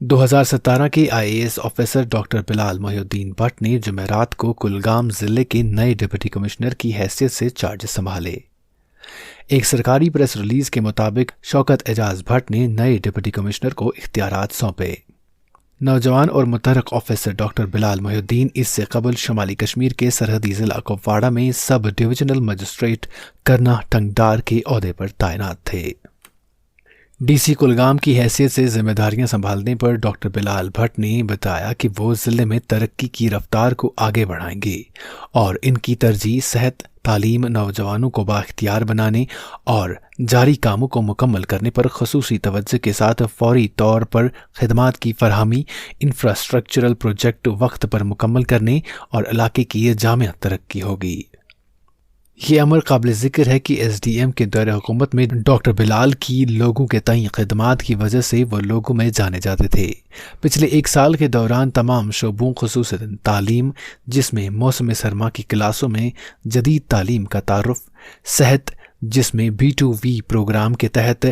2017 کے IAS officer doctor Bilal Mohi Uddin but نے جمعرات کو کلگام ضلع کے نئے ڈپٹی کمشنر کی حیثیت سے چارج سنبھالے۔ ایک سرکاری پریس ریلیز کے مطابق شوکت اعجاز بٹ نے نئے ڈپٹی کمشنر کو اختیارات سونپے۔ نوجوان اور متحرک آفیسر ڈاکٹر بلال محی الدین اس سے قبل شمالی کشمیر کے سرحدی ضلع کپواڑہ میں سب ڈویژنل مجسٹریٹ کرنا ٹنگڈار کے عہدے پر تعینات تھے۔ ڈی سی کلگام کی حیثیت سے ذمہ داریاں سنبھالنے پر ڈاکٹر بلال بٹ نے بتایا کہ وہ ضلع میں ترقی کی رفتار کو آگے بڑھائیں گے اور ان کی ترجیح صحت، تعلیم، نوجوانوں کو بااختیار بنانے اور جاری کاموں کو مکمل کرنے پر خصوصی توجہ کے ساتھ فوری طور پر خدمات کی فراہمی، انفراسٹرکچرل پروجیکٹ وقت پر مکمل کرنے اور علاقے کی جامع ترقی ہوگی۔ یہ امر قابل ذکر ہے کہ ایس ڈی ایم کے دور حکومت میں ڈاکٹر بلال کی لوگوں کے تئیں خدمات کی وجہ سے وہ لوگوں میں جانے جاتے تھے۔ پچھلے ایک سال کے دوران تمام شعبوں خصوصاً تعلیم، جس میں موسم سرما کی کلاسوں میں جدید تعلیم کا تعارف، صحت جس میں B2V پروگرام کے تحت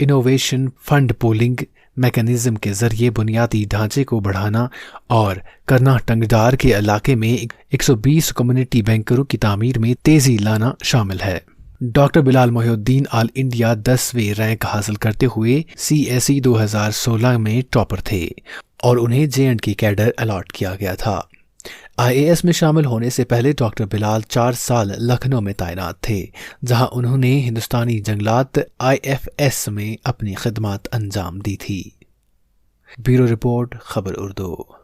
انوویشن فنڈ پولنگ میکانزم کے ذریعے بنیادی ڈھانچے کو بڑھانا اور کرنا ٹنگڈار کے علاقے میں 120 کمیونٹی بینکروں کی تعمیر میں تیزی لانا شامل ہے۔ ڈاکٹر بلال محی الدین آل انڈیا 10ویں رینک حاصل کرتے ہوئے CSE 2016 میں ٹاپر تھے اور انہیں J&K کیڈر الاٹ کیا گیا تھا۔ IAS میں شامل ہونے سے پہلے ڈاکٹر بلال 4 سال لکھنؤ میں تعینات تھے، جہاں انہوں نے ہندوستانی جنگلات IFS میں اپنی خدمات انجام دی تھی۔ بیورو رپورٹ، خبر اردو۔